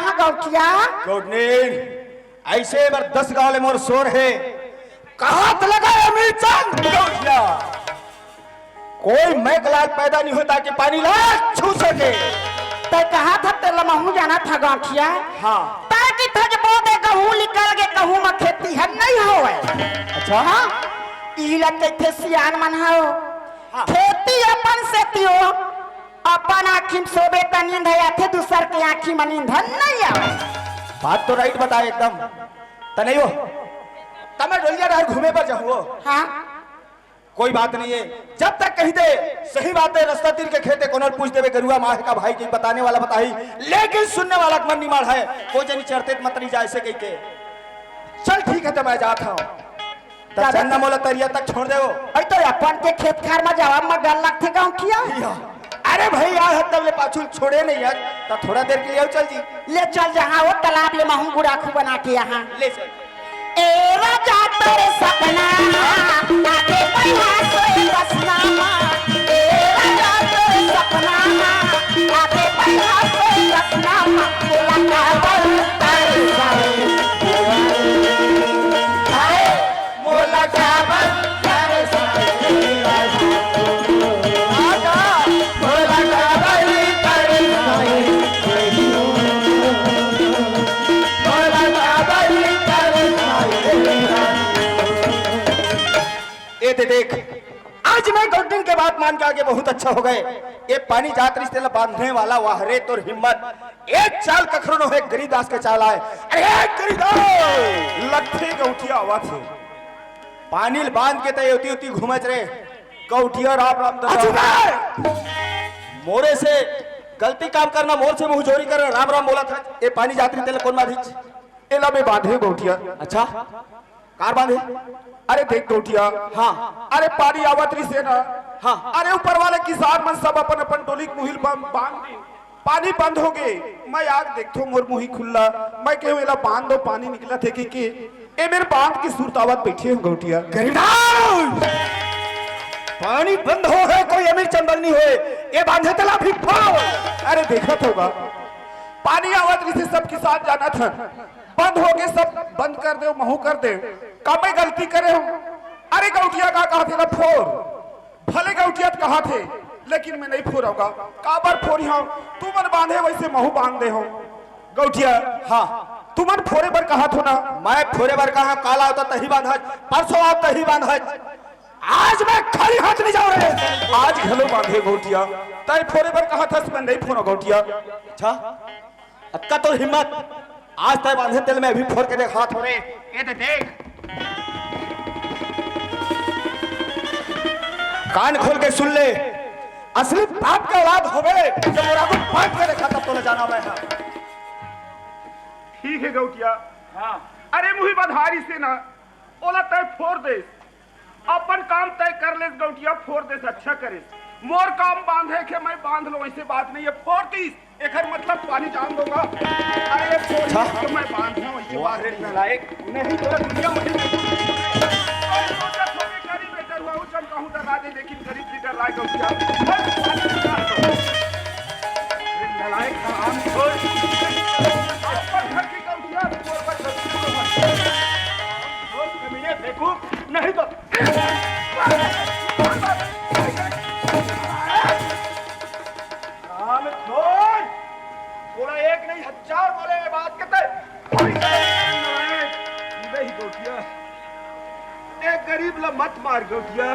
है गौटिया? गौडनीर ऐसे बार 10 गाँव मोर शोर है कहाँ लगा अमीर चंद गौटिया। कोई मैं गलाल पैदा नहीं होता कि पानी ला छू सके। तो कहा था तेरा महू जाना था गौटिया? हाँ ताकि था जो बोदे कहूँ निकल गए कहूँ में खेती है नहीं होए। अच्छा हाँ ई लगते थे सियान मन हो हाँ। खेती अपन से तियो अपन आँखी में सोबे त नींद है थे दूसर के आँखी में नींद नहीं आवे। बात तो राइट बताए एकदम तने हो तब मैं डोलिया डर घूमे पर जाऊँ। हाँ कोई बात नहीं है जब तक कही दे सही बात है रास्ता तीर के खेते कोनर पूछ देवे गरुआ माह का भाई की बताने वाला बताई लेकिन सुनने वाला मन नहीं मार है कोई जनी चढ़ते मत नहीं जाए से कही के। चल ठीक है तो मैं जाता हूँ तब चन्ना मोला तरिया तक छोड़ दे वो। अरे तो अपन के खेत खार में जवाब में डर लगते गाँव किया। अरे भाई यार तब ले पाछू छोड़े नहीं यार तो थोड़ा देर के लिए चल जी ले चल जहाँ वो तालाब ले महू गुड़ाखू बना के यहाँ ले चल। ए राजा तेरे सपना आके पहिया सोई बसना ए राजा तेरे सपना आके पहिया सोई बसना बोला का बोल तारे साए मोला का बल तारे साए आजा मोला का बल तारे साए मोला का बल तारे साए। ए देख आज मैं गौडिन के बात मान के आगे बहुत अच्छा हो गए। ये पानी जात रिश्ते बांधने वाला वाहरे तो हिम्मत एक चाल कखरो है गरीदास के चाल आए। अरे गरीदास लगते गौठिया आवा थे पानी बांध के तय होती घूमच रे गौठिया राम राम मोरे से गलती काम करना मोर से मुंह चोरी करना राम राम बोला था। ये पानी जात्री तेल कौन बांधी एला में बांधे गौठिया। अच्छा कार बांधे? अरे देख गौठिया हाँ अरे पानी आवत रही से ना हाँ अरे ऊपर वाले किसान मन सब अपन अपन टोली मुहिल बांध दी पानी बंद हो गए। मैं आग देखो मोर मुही खुल्ला मैं कहूँ एला बांध दो पानी निकला थे कि ए मेरे बांध की सूरत आवत बैठी हूँ गौठिया। पानी बंद हो है कोई अमीर चंदल नहीं होए ये बांधे तला भी फाओ। अरे देखा होगा पानी आवत रही से सब किसान जाना था बंद हो गए सब बंद कर दे महू कर दे का मैं गलती करे हूँ। अरे गौठिया का कहा थे ना फोर भले गौठिया कहा थे लेकिन मैं नहीं फोड़ूंगा काबर फोड़ी हूँ तू मन बांधे वैसे महू बांध दे हो गौठिया। हाँ तू मन फोड़े बर कहा थो ना मैं फोड़े बर कहा काला होता तही बांधा परसों आप तही बांधा आज मैं खाली हाथ नहीं जाऊँ रहे आज घलो बांधे गौठिया तय फोड़े बर कहा था मैं नहीं फोड़ा गौठिया। अच्छा अक्का तो हिम्मत आज तय बांधे तेल में अभी फोड़ के देख हाथ हो रहे ये देख कान खोल के सुन ले असली बाप का औलाद होवे जब मोरा को बांध के देखा तब तो ले जाना मैं। ठीक है गौटिया हाँ अरे मुही बधारी से ना ओला तय फोड़ दे अपन काम तय कर ले गौटिया फोड़ दे अच्छा करे मोर काम बांधे के मैं बांध लो ऐसे बात नहीं है फोड़ तीस एक मतलब पानी जान दूंगा। अरे फोड़ तो मैं बांध लूं ऐसे बात नहीं लायक नहीं तो दुनिया मुझे गरीब बेटा हुआ उचम कहूं तो राजे लेकिन गरीब लीडर राय गौटिया लायक आम छोड़ अपन घर की गौटिया फोड़ पर देखो नहीं तो बोला एक नहीं हजार बोले बात करते एक गरीब ला मत मार गौटिया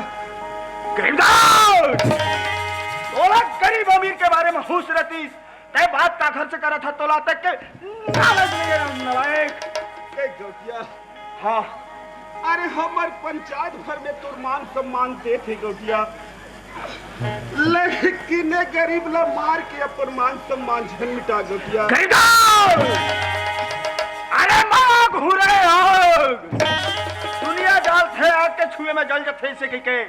बोला गरीब अमीर के बारे में होश रहती तय बात का घर से करा था तोला तक के नालायक गौटिया। हाँ अरे हमार पंचायत भर में तो मान सम्मान दे थे गौटिया लेकिन गरीब ला मार के अपन मान सम्मान झन मिटा गौटिया। अरे माँ घूरे दुनिया जाल थे आग के छुए में जल जथे से के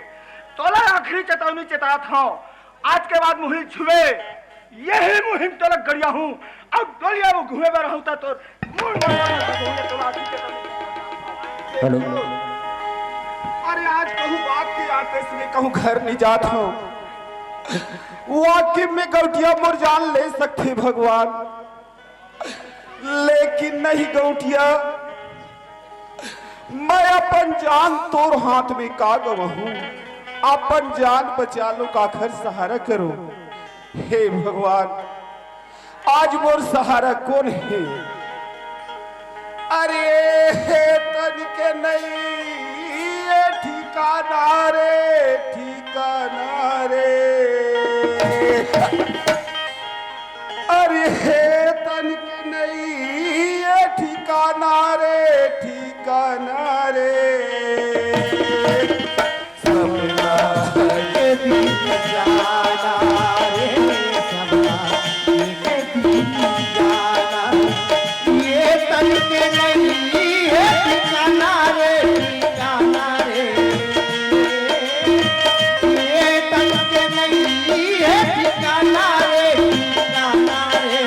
तोला आखिरी चेतावनी चेता था आज के बाद मुहिम छुए यही मुहिम तोला गड़िया हूँ अब गलिया वो घुए में रहता तो हेलो अरे आज कहूँ बात की आते से कहूँ घर नहीं जाता हूँ वाकिब में गौटिया मोर जान ले सकते भगवान लेकिन नहीं गौटिया, मैं अपन जान तोर हाथ में का गवहूं, अपन जान बचा लो काखर सहारा करो। हे भगवान, आज मोर सहारा कौन है? अरे तन के नहीं ये ठिकाना रे, ठिकाना रे। अरे तन के नहीं ये ठिकाना रे, ठिकाना रे। सपना के दिन जाना रे, सपना के दिन जाना, ये तन के नहीं है ठिकाना रे, ठिकाना रे। ये तन के नहीं है ठिकाना रे, ठिकाना रे।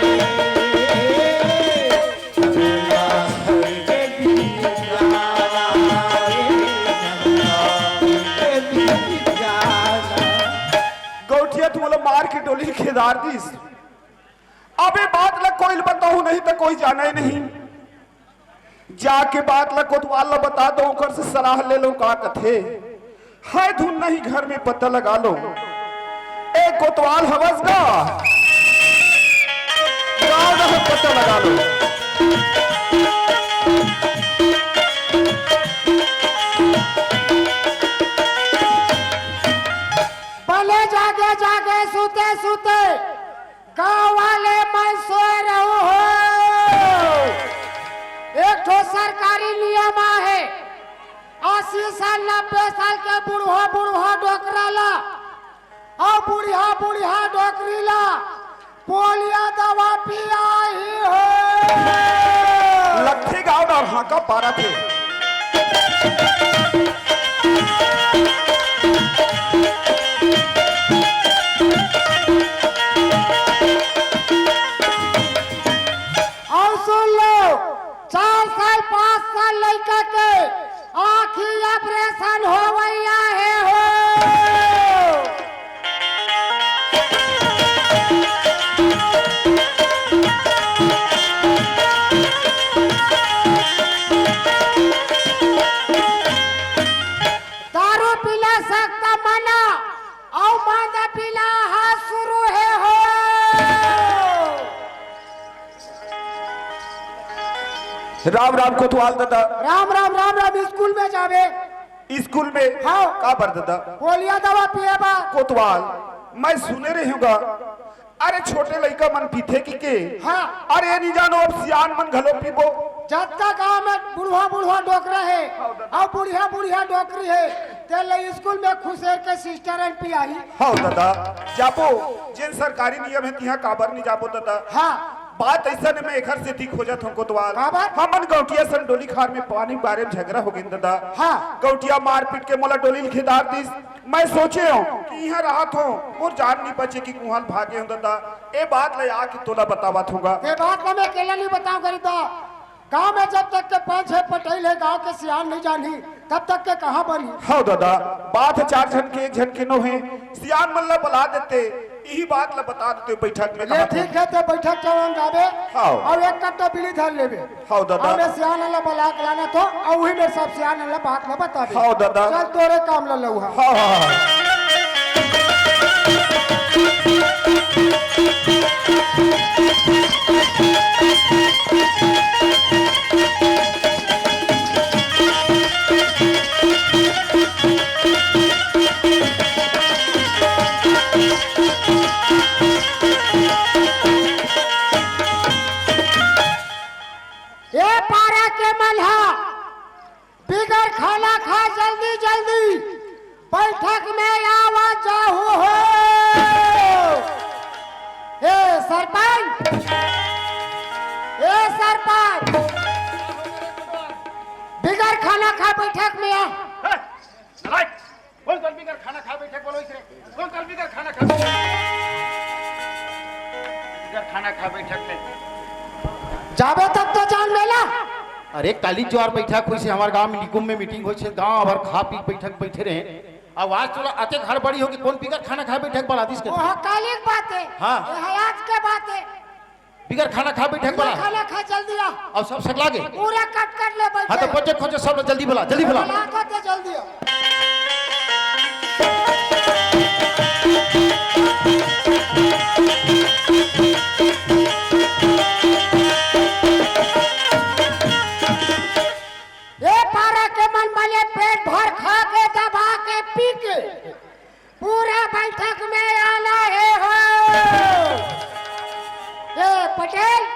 गौठिया तुम्हारा मार के डोली खेदार दीस। अबे बात लग कोई बताऊं नहीं तो कोई जाना ही नहीं। जाके बात लग कोतवाल बता दो, ओकर से सलाह ले लो का कथे है। धुन नहीं घर में पता लगा लो। एक कोतवाल हवस का पता लगा लो। पहले जागे जागे सूते सूते गाँव वाले मैं सोए रहूं हो। एक ठो सरकारी नियम है, 80 साल 90 साल के बुढ़वा बुढ़वा डोकरा ला और बुढ़िया बुढ़िया डोकरी ला पोलिया दवा पिया ही हो। लट्ठे गाँव और हाँ का पारा थे। और सुन लो, 4 साल 5 साल लड़का के आँखी ऑपरेशन हो गया है हो। दारू पिला सकता मना और मांदा पिला हाथ शुरू है हो। राम राम कोतवाल दादा। राम राम राम राम। स्कूल में जावे? स्कूल में हाँ। का बर दादा? पोलिया दवा पिए बा। कोतवाल मैं सुने रही हूँ। अरे छोटे लड़का मन पीथे की के? हाँ। अरे नहीं जानो अब सियान मन घलो पीबो। जब तक गाँव में बुढ़वा बुढ़वा डोकरा है और बुढ़िया बुढ़िया डोकरी है, तेल स्कूल में खुशेर के सिस्टर एंड पियाही। हाँ दादा जाबो, जिन सरकारी नियम है तिहा काबर नहीं जाबो दादा। हाँ। बात ऐसा नहीं, मैं एक हर से ठीक हो जाता हूँ कोतवाल। काबर? हमन गौटिया सन डोली खार में पानी बारे में झगड़ा हो गई दादा। हाँ। गौटिया मार पीट के मोला डोली खिदार दिस। मैं सोचे हूँ कि यहाँ राहत हो और जान नहीं बचे कि कुहाल भागे हूँ दादा। ए बात ले आके तोला बतावत होगा। ये बात मैं अकेला नहीं बताऊं गरीबा। गांव में जब तक के 5-6 पटेल है, गांव के सियान नहीं जानी, तब तक के कहाँ बनी। हाँ दादा बात है 4 जन के 1 जन के नो है। सियान मल्ला बुला देते, यही बात ला बता देते बैठक में। ये ठीक है, तो बैठक चौन जावे। हाँ। और एक कट्टा बिली धर लेवे। हाँ दादा। और सियान अल्लाह बुला के लाना तो और वही में सब सियान अल्लाह बात ला बता दे। हाँ दादा। चल तोरे काम ला लऊ। हाँ हाँ ये पारा के मल्हा बिगर खाना खा जल्दी जल्दी बैठक में आवाज जाहू हो। ए सरपंच, ए सरपंच, बिगर खाना खा बैठक में आ। कौन कल बिगर खाना खा बैठक बोलो इसे? कौन कल बिगर खाना खा बैठक ले? जावे तब तो जान मेला। अरे काली ज्वार बैठक हुई से हमारे गांव में निकुम में मीटिंग हुई से, गांव भर खा पी बैठक बैठे रहे। आवाज चलो आते घर बड़ी होगी, कौन बिगर खाना खा बैठक बड़ा दिस के? वो काली बात है। हाँ। ये आज के बात है। बिगर खाना खा बैठक बोला खाना खा जल्दी आ और सब सकला गे पूरा कट ले बैठ हाँ तो बच्चे खोजे सब जल्दी बोला जल्दी बोला दे जल्दी आ ये पारा के मन वाले पेट भर खा के दबा के पी के पूरा बैठक में आना है हो ये पटेल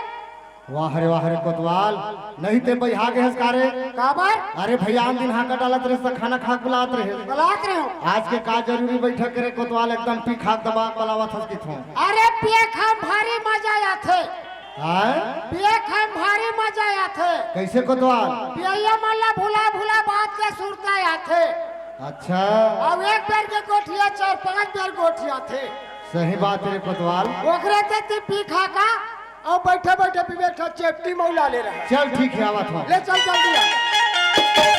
वाह रे कोतवाल नहीं ते बहा गए हसकारे काबर अरे भैया आम दिन हाँ का डालत रहे सब खाना खा बुलात रहे बुलात रहे हो आज के का जरूरी बैठक करे कोतवाल एकदम पी खा दबा बलावत हस की थो अरे पिए खाम भारी मजा आथे हां पिए खाम भारी मजा आथे कैसे कोतवाल पिया मल्ला भूला बात के सुरता आथे अच्छा अब एक बार के गोठिया 4-5 बार गोठिया थे सही बात रे कोतवाल ओकरे ते पी खा का और बैठे पीबे चेपटी मौला ले रहा चल ठीक है आवत हो ले चल जल्दी आ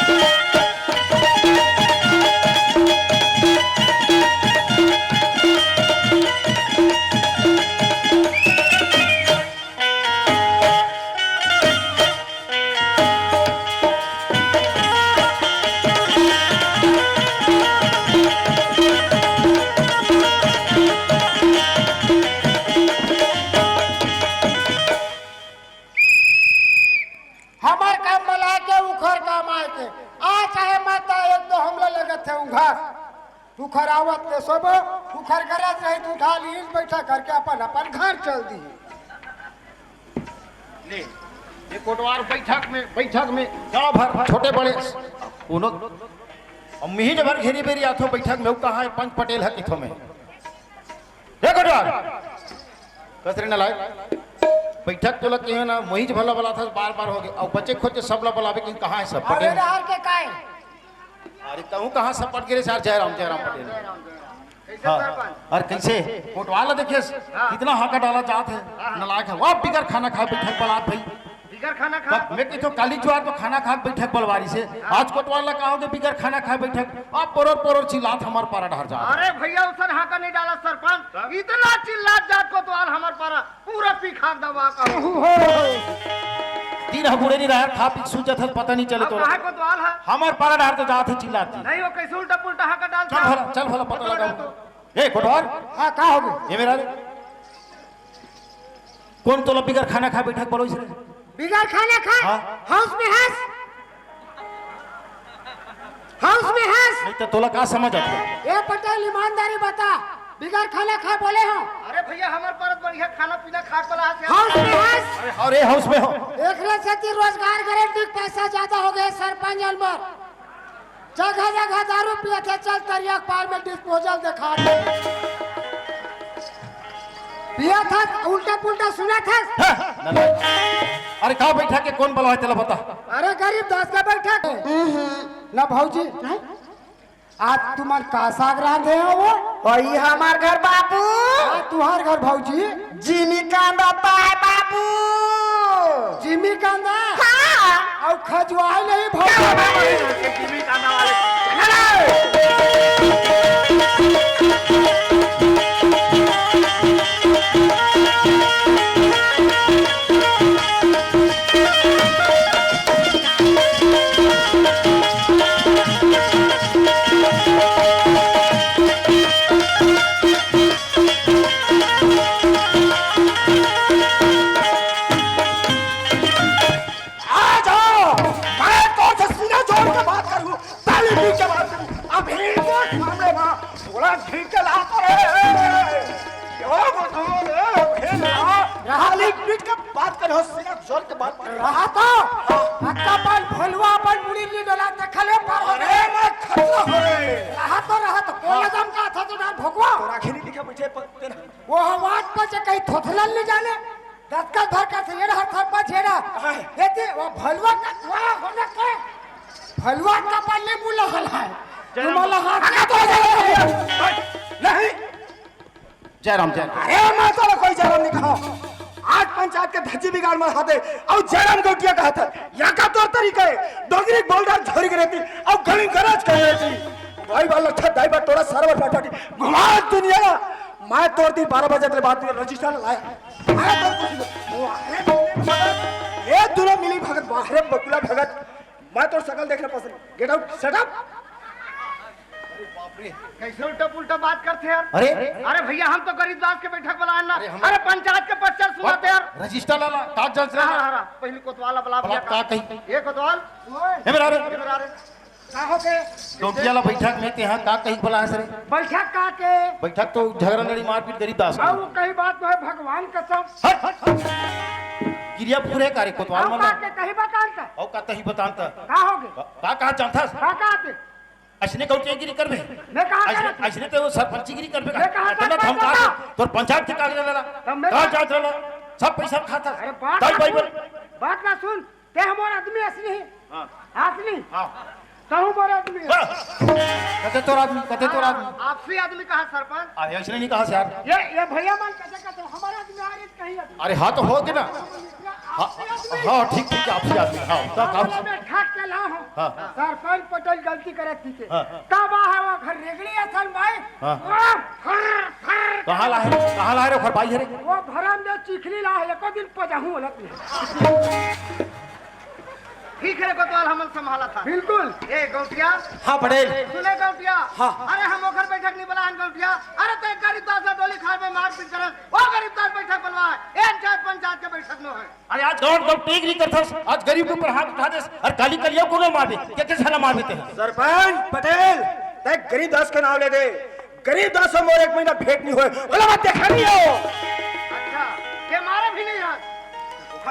हमार काम मला के उखर काम आए के आ चाहे माता एक दो हमला लगत है उघार उखर आवत के सब उखर गरज रही तो उठा ली बैठा करके अपन घर चल दी ले ये कोटवार बैठक में गांव भर छोटे बड़े कोनो अम्मी जबर घेरी बेरी आथो बैठक में कहां है पंच पटेल है किथो में हे कोटवार कसरे न लाए बैठक तो लग ना मोहिज भला वाला था बार हो गए और बच्चे खोजे सब ला बुलावे कि कहां है सब अरे पटेल हार के काहे अरे कहूं कहां सब पट गिरे सर जयराम पटेल हाँ और कैसे कोटवाल देखिए कितना हाका डाला जात है नलायक है वाह बिगर खाना खा बैठक बलात भाई बिगर खाना खा मैं कहता हूँ काली ज्वार तो खाना खा बैठक बलवारी से आज कोतवाल कहोगे बिगर खाना खा बैठक आप पोरोर चिल्लात हमार पारा ढार जा अरे भैया उसन हाका नहीं डाला सरपंच इतना चिल्लात जात को तो हमार पारा पूरा पी खाक दबा का तीन हबुड़े नहीं रहा खा पी सूजत है पता नहीं चले तो कहां को तो है हमार पारा ढार तो जात है चिल्लाती नहीं वो कैसे उल्टा पुल्टा हाका डाल चल भला पता लगा ए कोतवाल हां का हो गई ये मेरा कौन तो बिगर खाना खा बैठक बोलो इसे बिगर खाना खा हाँ। हाउस में हंस नहीं तो तोला का समझ आता ये पटेल ईमानदारी बता बिगर खाना खा बोले हो अरे भैया हमार पारा बढ़िया खाना पीना खाक वाला है हाउस में हंस अरे हाउस में हो एक से रोजगार गारंटी पैसा ज्यादा हो गए सरपंच अलमर जगह दारू पिए थे चल तरिया पार में डिस्पोजल दिखा दे पिया था उल्टा पुल्टा सुना था अरे कहा बैठा के कौन बलवाए तेला बता अरे गरीब दास का बैठा ना भाऊजी आज तुम्हार का साग रांधे हो वो वही हमार घर बाबू तुम्हार घर भाऊजी जिमी कांदा पाए बाबू जिमी कांदा हाँ और खजुआई नहीं भाऊजी जिमी कांदा वाले रहा तो हक्का पर भलवा पर मुड़ी ली डला देखले पर अरे मैं खतरा हो रे रहा तो कोला दम का था तो डाल भगवा तोरा खिनी दिखे बैठे पत्ते ना वो हवात पर से कहीं थोथलन नहीं जाने दत्का धर का से हर थर पर छेड़ा ये वो भलवा का वाह होने के भलवा का पल्ले मुला हला है तुम्हारा हाथ का तो नहीं जयराम अरे मैं तो कोई जयराम नहीं कहा आज पंचायत के धज्जी बिगाड़ में हाथे और जयराम गोटिया का हाथ या का तौर तरीके डोगरी बोलदार झोरी के रहती और गली गरज कर रहती भाई वाला छत दाई बा तोड़ा सरवर बैठाटी घुमा दुनिया मैं तोर दिन 12 बजे तेरे बात रजिस्टर लाया मैं तोर कुछ ये दोनों मिली भगत बाहरे बकुला भगत मैं तोर शकल देखना पसंद गेट आउट शट अप कैसे उल्टा पुल्टा बात करते यार? अरे अरे भैया हम तो गरीब दास के बैठक बुलाए ना। अरे पंचायत के पर्चा सुनाते यार। रजिस्टर लाला कागज हाँ हाँ हाँ पहली कोतवाल बुला बुला का कहीं ये कोतवाल हे मेरा रे का हो के गौटिया ला बैठक में ते हां का कहीं बोला है रे बैठक का के बैठक तो झगड़ा लड़ी मारपीट गरीब दास और वो कई बात तो है भगवान कसम गिरिया पूरे कार्य कोतवाल हम माला का के कहीं बताता औ का तही बताता का होगे का कहा चाहता का कहते असने गौटिया गिरी करबे मैं कहा असने तो सरपंची गिरी करबे मैं कहा था, हम का तोर पंचायत के कागज लाला तब मैं का चाहत लाला सब पैसा खाता अरे बात ताई ना भाई सुन, बात ना सुन ते हमार आदमी असली है हां असली हां कहूं मोर आदमी है। कते तोर आदमी आपसी आदमी कहा सरपंच अरे ऐसे नहीं कहा से यार ये भैया मान कहते हमारा आदमी आ रहे कहीं आदमी अरे हाँ तो हो गया ना आपसी आदमी हाँ ठीक ठीक आपसी आदमी हाँ तो काम बोला मैं ठाक के ला हूं हाँ। सरपंच पटेल गलती करे थी के हाँ। कब है वो घर रेगड़ी असल भाई हाँ। फर कहाँ ला रे खर भाई रे वो घरम में चिखली ला है एको दिन पजाहू बोलत ठीक है कोतवाल हमन संभाला था बिल्कुल ए गौटिया हाँ पटेल सुने गौटिया हाँ। अरे हम ओखर बैठक नहीं बुलान गौटिया अरे तो गरीब दास डोली खाए में मार पीट करन ओ गरीब दास बैठक बुलवाए पंचायत के बैठक में है अरे आज गौर टेक नहीं करता आज गरीब के ऊपर हाथ उठा दे और काली कलिया को ना मार दे क्या कैसे ना मार देते हैं सरपंच पटेल ते गरीब दास के नाम ले दे गरीब दास मोर एक महीना भेंट नहीं हुए बोला मत देखा नहीं हो अच्छा के मारे भी नहीं आज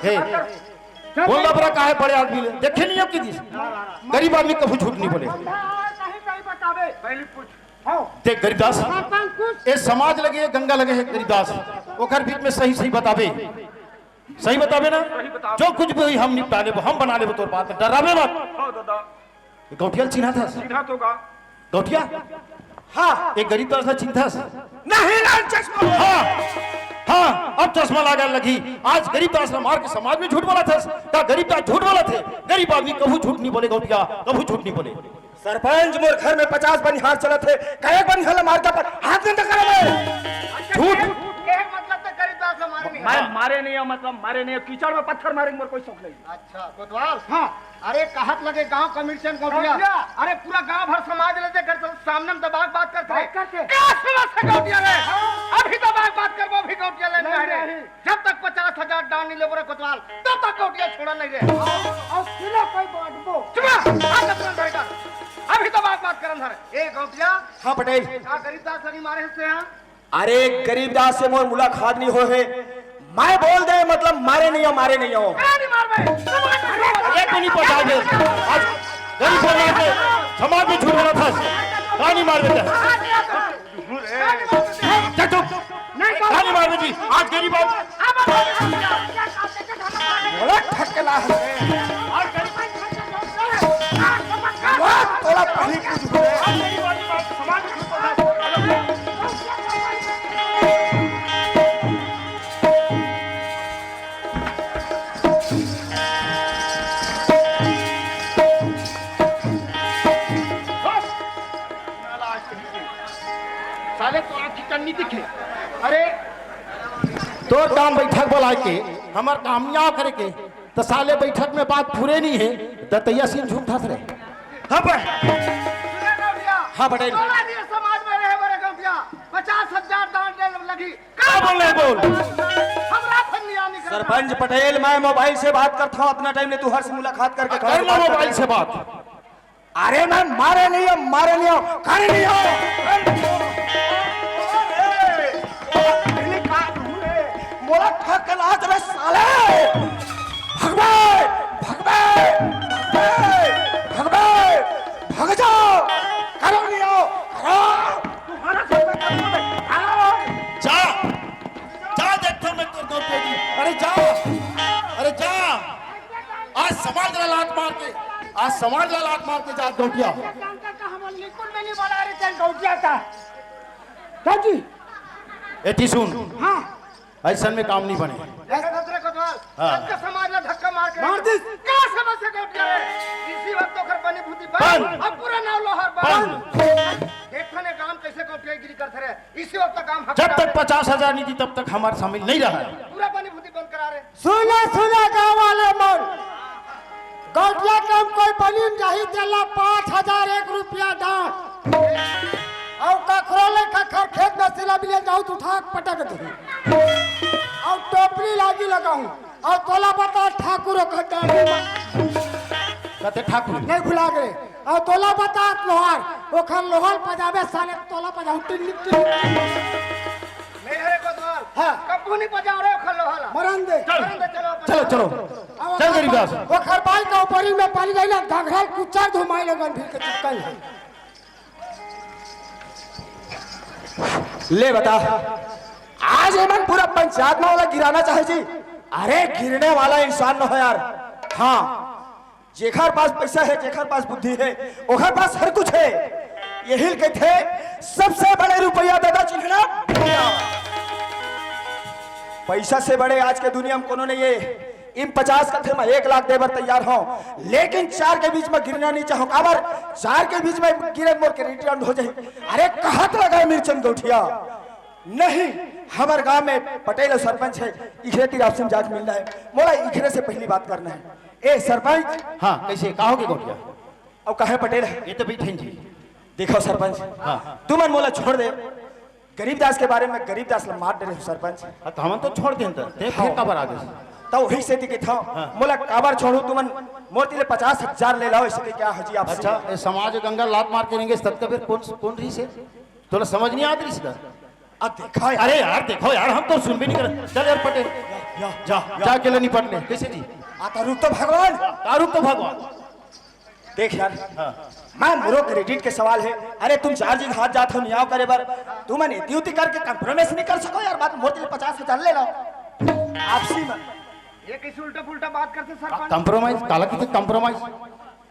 हे बोल बरा काहे बड़े आदमी ले देखे नहीं अब की दिस गरीब आदमी कभी झूठ नहीं बोले कहीं कहीं बतावे पहले पूछ हां देख गरीबदास सरपंच कुछ ये समाज लगे है गंगा लगे है गरीबदास ओकर बीच में सही सही बतावे ना जो कुछ भी हुई हम निपटा ले हम बना ले तोर बात में डरावे मत हाँ दादा गौटिया चिन्हा था सीधा तो गा गौटिया हाँ एक गरीबदास ने चिन्हा नहीं लाल चश्मा हाँ अब चश्मा लगा लगी आज गरीबदास ने मार के समाज में झूठ बोला था क्या गरीबदास झूठ बोला थे गरीब आदमी कभी झूठ नहीं बोले गौटिया कभी झूठ नहीं बोले सरपंच मोर घर में 50 बनिहार चलत है कई बनिहार मार के पर हाथ में टकरा में झूठ के मतलब तो गरीब दास मारे नहीं मैं मारे नहीं है मतलब मारे नहीं है कीचड़ में पत्थर मारेंगे मेरे कोई शौक नहीं अच्छा कोतवाल हाँ अरे कहत लगे गांव कमिश्नर गौटिया अरे पूरा गांव भर समाज लेते कर सामने में दबाग बात करते क्या समझ से गौटिया रे अभी दबाग बात कर वो भी गौटिया ले नहीं रे जब तक 50,000 डाल नहीं ले बोरे कोतवाल तब तक गौटिया छोड़ा नहीं रे और किलो कोई बांटबो चुप हाथ अपना धरेगा अभी दबाग बात करन धर ए गौटिया हाँ पटेल का गरीब दास लगी मारे से यहां अरे गरीब दास से मोर मुलाकात नहीं हो है मैं बोल दे मतलब मारे नहीं हो नहीं मार भाई एक नहीं पता दे आज गरीब बोला थे समाज में झूठ बोला था कहानी मार देते कहानी मार देती आज गरीब बोला ठकला है थोड़ा पहले कुछ हो साले तोरा चिकन नहीं दिखे अरे तोर काम बैठक बोला के हमार कामयाब करे के तो साले बैठक में बात पूरे नहीं है तो तैया सीन झूठ था रे हाँ हाँ पटेल समाज में रहे बड़े गौटिया 50,000 दान देने लगी क्या बोल रहे बोल हमरा फनिया नहीं कर सरपंच पटेल मैं मोबाइल से बात करता हूँ अपना टाइम ले तू हर से मुलाकात करके कर लो मोबाइल से बात अरे मैं मारे नहीं हो खाने नहीं हो मोला ठकला रे साले भग जाओ करो नहीं हो जा देखो मैं तो गौटे जी अरे जा आज समाज ला लात मार के जा गौटिया एटी सुन हाँ ऐसा में काम नहीं बने समाज में धक्का मार के क्या समझ से गौटिया इसी वक्त तो बनी भूति बंद। अब पूरा नाव लोहर बंद। देखने काम कैसे गौटिया गिरी करते रहे इसी वक्त तक काम जब तक 50,000 नहीं दी तब तक हमारे शामिल नहीं रहा है। पूरा पानी भूति बंद करा रहे। सुना सुना गाँव वाले मन गौटिया काम कोई बनी नहीं देला 5,001 रुपया डांट और कखरो ले कखर खेत में सिला बिले जाऊं तो उठा के पटक दे और टोपली लागी लगाऊं और तोला बता ठाकुर का डांट कहते ठाकुर नहीं भुला गए और तोला बता लोहार ओखर लोहार पजावे साले तोला पजाऊ टिन टिन नहीं है कोतवाल हाँ। कब नहीं बजा रहे हो खल्लो वाला मरन दे चलो चलो चल गरीबदास। ओखर बाई का ऊपरी में पानी गइला घघरा कुचर धुमाई लगन भी के चिपकल है। ले बता आज एमन पूरा पंचायत में वाला गिराना चाहे जी। अरे गिरने वाला इंसान न हो यार। हाँ जेखर पास पैसा है जेखर पास बुद्धि है ओखर पास हर कुछ है। यही के थे सबसे बड़े रुपया दादा चिन्हना पैसा से बड़े आज के दुनिया में कोनो ने ये इन 50 का थे मैं 1 लाख देवर तैयार हूं लेकिन 4 के बीच में गिरना नहीं चाहूं काबर 4 के बीच में गिरे मोर क्रेडिट डाउन हो जाए। अरे कहां तो लगा मिर्चन गौठिया नहीं हमारे गांव में पटेल और सरपंच है इखरे ती आपसे जाके मिलना है मोला इखरे से पहली बात करना है। ए सरपंच हाँ कैसे कहोगे गोटिया और कहे पटेल है ये तो बैठे जी। देखो सरपंच हाँ। तुम मन मोला छोड़ दे गरीबदास के बारे में गरीबदास ला मार दे सरपंच तो हम तो छोड़ दें तो फिर कबर आ गए तो वही से दिखे था मोला काबर छोड़ू तुमन मोती ले 50,000 ले लाओ इसके क्या हजी आप। अच्छा ये समाज गंगा लात मार के रहेंगे तब फिर कौन रही से थोड़ा समझ नहीं आती इसका। अब देखा यार। अरे यार देखो यार हम तो सुन भी नहीं कर। चल यार पटेल जा अकेले नहीं पढ़ने कैसे जी आता रुक तो भगवान तारुक तो भगवान देख यार मैं मोरो क्रेडिट के सवाल है। अरे तुम 4 जी हाथ जात हो नियाव करे बर तुम इतनी उती करके कंप्रोमाइज नहीं कर सको यार बात मोती ले 50,000 ले लो आपसी में ये कैसे उल्टा पुल्टा बात करते सरपंच। कंप्रोमाइज काला की कंप्रोमाइज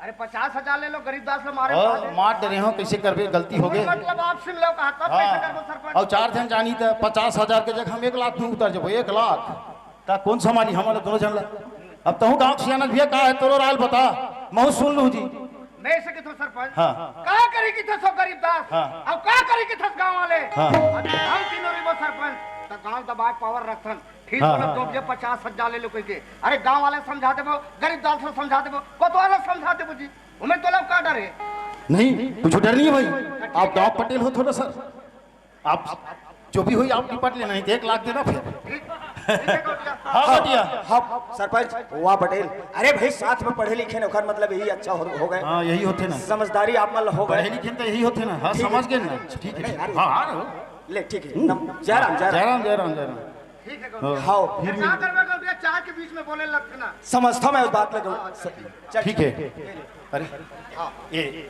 अरे 50,000 ले लो गरीबदास ले मारे मार दे रहे हो कैसे कर भी गलती हो गई मतलब आपसे मिलो कहा कब पैसा करबो सरपंच। और 4 जन जानी तो 50,000 के जगह हम 1 लाख में उतर जब 1 लाख ता कौन संभाली हमारे दोनों जन ला। अब तो गाँव सियाना भैया कहा है तोरो राल बता मैं सुन लू जी नहीं सके तो सरपंच हाँ। का करे की थे सब गरीबदास हाँ। अब का करे की थे गांव वाले हाँ। अब हम तीनों रिबो सरपंच तो गांव दबाव पावर रखन ठीक हाँ, बोलो हाँ। तो जे 50,000 ले लो कह के अरे गांव वाले समझा देबो गरीबदास से समझा देबो कोतवाल समझा देबो जी हमें तो लोग का डर है नहीं कुछ डर नहीं है भाई आप गाँव पटेल हो थोड़ा सा आप जो भी हुई आप निपट लेना है 1 लाख देना फिर ठीक है गौटिया। हाँ गोटिया हाँ सरपंच वाह पटेल। अरे भाई साथ में पढ़े लिखे नौकर मतलब यही अच्छा हो गए हाँ यही होते ना समझदारी आप मतलब हो पढ़े गए। लिखे तो यही होते ना हाँ ठीक है। समझ गए ना ठीक है हाँ हाँ ले ठीक है जय राम जय राम। जयराम ठीक है गौटिया। हाँ फिर क्या करबे गौटिया चार के बीच में बोले लगते ना समझता मैं उस बात में चल ठीक है अरे ये